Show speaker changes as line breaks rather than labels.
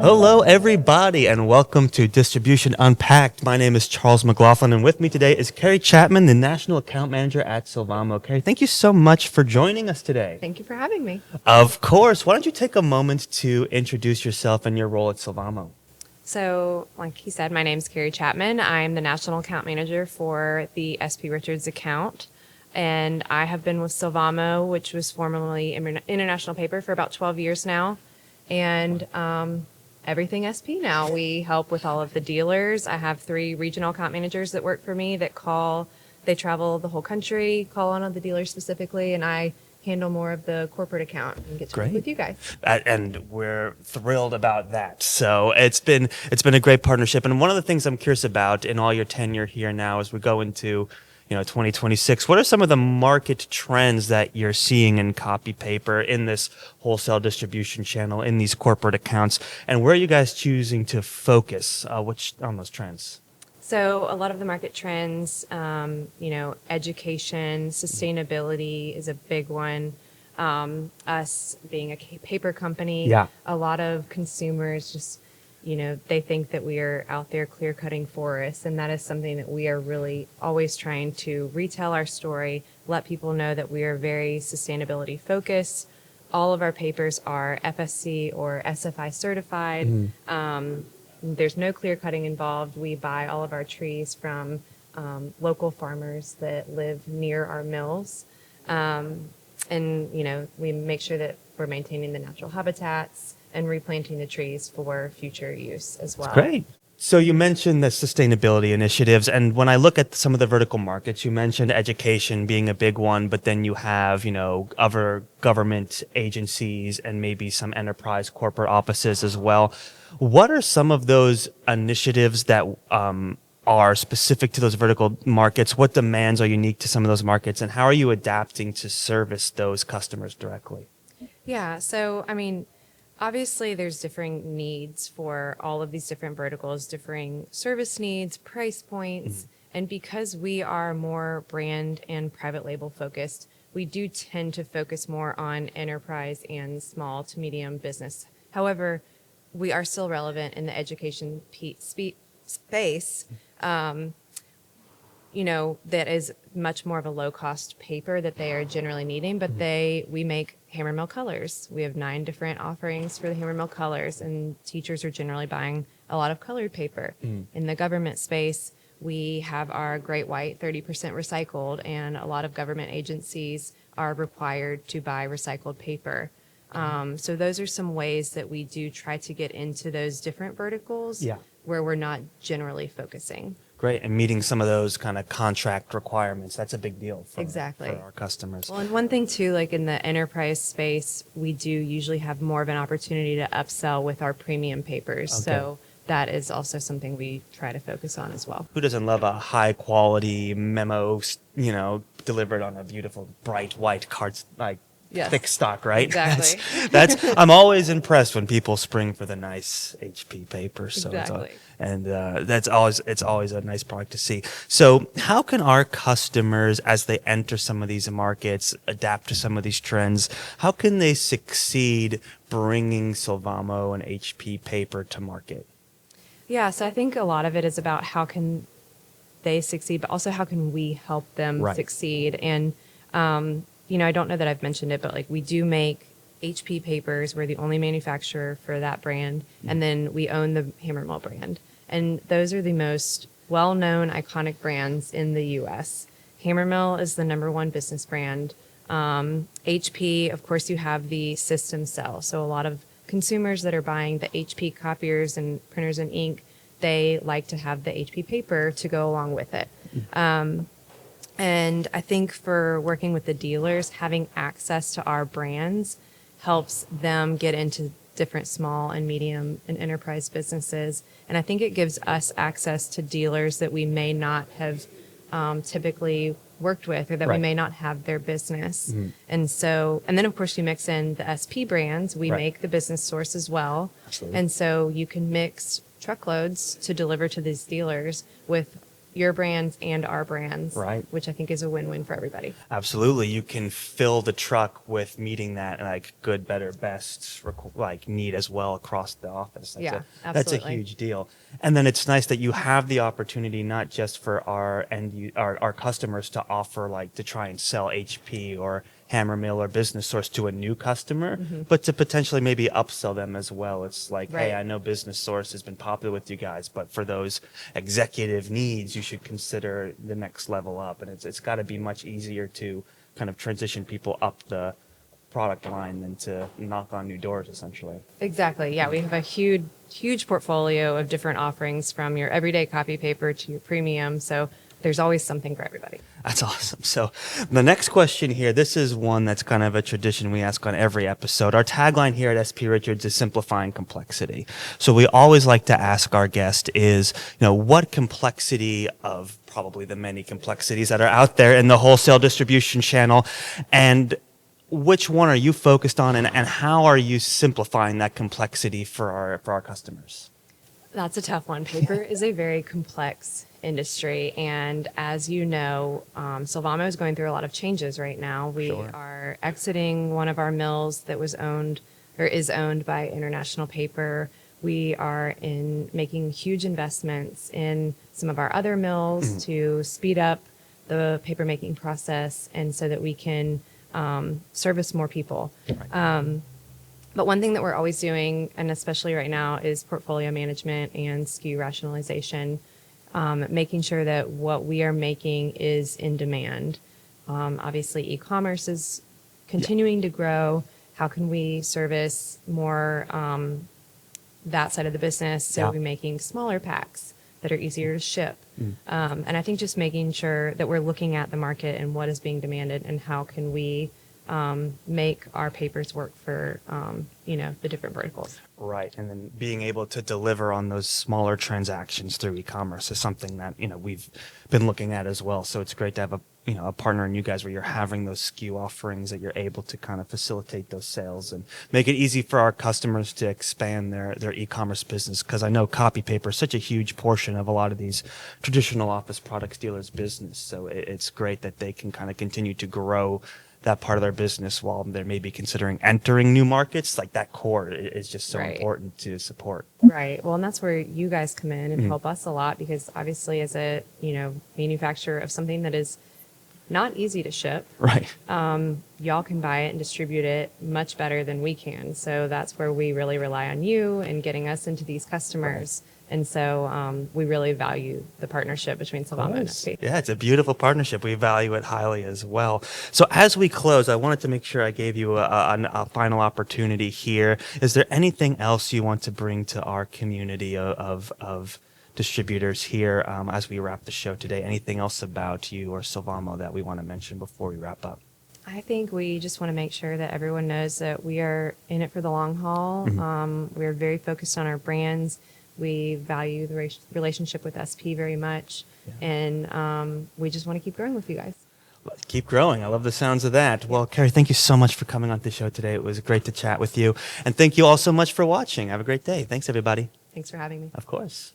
Hello, everybody, and welcome to Distribution Unpacked. My name is Charles McLaughlin, and with me today is Keri Chapman, the National Account Manager at Sylvamo. Keri, thank you so much for joining us today.
Thank you for having me.
Of course. Why don't you take a moment to introduce yourself and your role at Sylvamo?
So, like he said, my name is Keri Chapman. I'm the National Account Manager for the S.P. Richards account, and I have been with Sylvamo, which was formerly International Paper, for about 12 years now, and everything SP now. We help with all of the dealers. I have 3 regional account managers that work for me that they travel the whole country, call on the dealers specifically, and I handle more of the corporate account and get to work with you guys.
And we're thrilled about that. So it's been a great partnership. And one of the things I'm curious about in all your tenure here now as we go into 2026, what are some of the market trends that you're seeing in copy paper, in this wholesale distribution channel, in these corporate accounts, and where are you guys choosing to focus on those trends?
So a lot of the market trends, education, sustainability is a big one. Us being a paper company, a lot of consumers just they think that we are out there clear cutting forests, and that is something that we are really always trying to retell our story, let people know that we are very sustainability focused. All of our papers are FSC or SFI certified. There's no clear cutting involved. We buy all of our trees from local farmers that live near our mills. And we make sure that we're maintaining the natural habitats and replanting the trees for future use as well.
That's great. So you mentioned the sustainability initiatives, and when I look at some of the vertical markets, you mentioned education being a big one, but then you have, other government agencies and maybe some enterprise corporate offices as well. What are some of those initiatives that are specific to those vertical markets? What demands are unique to some of those markets, and how are you adapting to service those customers directly?
Yeah, so obviously, there's differing needs for all of these different verticals, differing service needs, price points. And because we are more brand and private label focused, we do tend to focus more on enterprise and small to medium business. However, we are still relevant in the education space. That is much more of a low-cost paper that they are generally needing, but we make Hammermill colors. We have 9 different offerings for the Hammermill colors, and teachers are generally buying a lot of colored paper. In the government space, we have our Great White 30% recycled, and a lot of government agencies are required to buy recycled paper. So those are some ways that we do try to get into those different verticals where we're not generally focusing.
Great, and meeting some of those kind of contract requirements, that's a big deal for our customers.
Well, and one thing too, like in the enterprise space, we do usually have more of an opportunity to upsell with our premium papers. Okay. So that is also something we try to focus on as well.
Who doesn't love a high quality memo, delivered on a beautiful bright white card, thick stock, right?
Exactly.
I'm always impressed when people spring for the nice HP paper. So
exactly.
It's always a nice product to see. So how can our customers, as they enter some of these markets, adapt to some of these trends? How can they succeed bringing Sylvamo and HP paper to market?
Yeah, so I think a lot of it is about how can they succeed, but also how can we help them succeed. And I don't know that I've mentioned it, but we do make HP papers. We're the only manufacturer for that brand. And then we own the Hammermill brand. And those are the most well-known, iconic brands in the U.S. Hammermill is the #1 business brand. HP, of course, you have the system sell. So a lot of consumers that are buying the HP copiers and printers and ink, they like to have the HP paper to go along with it. And I think for working with the dealers, having access to our brands helps them get into different small and medium and enterprise businesses. And I think it gives us access to dealers that we may not have typically worked with, or that we may not have their business. And then of course you mix in the SP brands. We make the business source as well. Absolutely. And so you can mix truckloads to deliver to these dealers with your brands and our brands,
Right.
which I think is a win-win for everybody.
Absolutely. You can fill the truck with meeting that like good, better, best like need as well across the office.
Yeah,
That's a
absolutely.
huge deal. And then it's nice that you have the opportunity not just for our customers to offer like to try and sell HP or Hammermill or Business Source to a new customer, but to potentially maybe upsell them as well. It's like, hey,
Right.
I know Business Source has been popular with you guys, but for those executive needs, you should consider the next level up. And it's got to be much easier to kind of transition people up the product line than to knock on new doors, essentially.
Exactly. Yeah, we have a huge portfolio of different offerings from your everyday copy paper to your premium. So there's always something for everybody.
That's awesome. So the next question here, this is one that's kind of a tradition we ask on every episode. Our tagline here at SP Richards is simplifying complexity. So we always like to ask our guest is, what complexity of probably the many complexities that are out there in the wholesale distribution channel, and which one are you focused on, and how are you simplifying that complexity for our customers?
That's a tough one. Paper is a very complex industry. And as you know, Sylvamo is going through a lot of changes right now. We
Sure.
are exiting one of our mills that was owned or is owned by International Paper. We are making huge investments in some of our other mills to speed up the paper making process and so that we can service more people.
Right.
But one thing that we're always doing, and especially right now, is portfolio management and SKU rationalization, making sure that what we are making is in demand. Obviously, e-commerce is continuing to grow. How can we service more that side of the business? So we're making smaller packs that are easier to ship. And I think just making sure that we're looking at the market and what is being demanded and how can we make our papers work for, the different verticals.
Right. And then being able to deliver on those smaller transactions through e-commerce is something that, we've been looking at as well. So it's great to have a partner in you guys where you're having those SKU offerings that you're able to kind of facilitate those sales and make it easy for our customers to expand their e-commerce business. Because I know copy paper is such a huge portion of a lot of these traditional office products dealers' business. So it's great that they can kind of continue to grow that part of their business while they're maybe considering entering new markets. Like that core is just so
Right.
important to support.
Right. Well, and that's where you guys come in and help us a lot because obviously as a, manufacturer of something that is not easy to ship,
Right.
y'all can buy it and distribute it much better than we can. So that's where we really rely on you and getting us into these customers. And so we really value the partnership between Sylvamo and S.P.
Yeah, it's a beautiful partnership. We value it highly as well. So as we close, I wanted to make sure I gave you a final opportunity here. Is there anything else you want to bring to our community of distributors here as we wrap the show today? Anything else about you or Sylvamo that we want to mention before we wrap up?
I think we just want to make sure that everyone knows that we are in it for the long haul. We're very focused on our brands. We value the relationship with SP very much.
Yeah.
And we just want to keep growing with you guys.
Keep growing. I love the sounds of that. Well, Keri, thank you so much for coming on the show today. It was great to chat with you. And thank you all so much for watching. Have a great day. Thanks, everybody.
Thanks for having me.
Of course.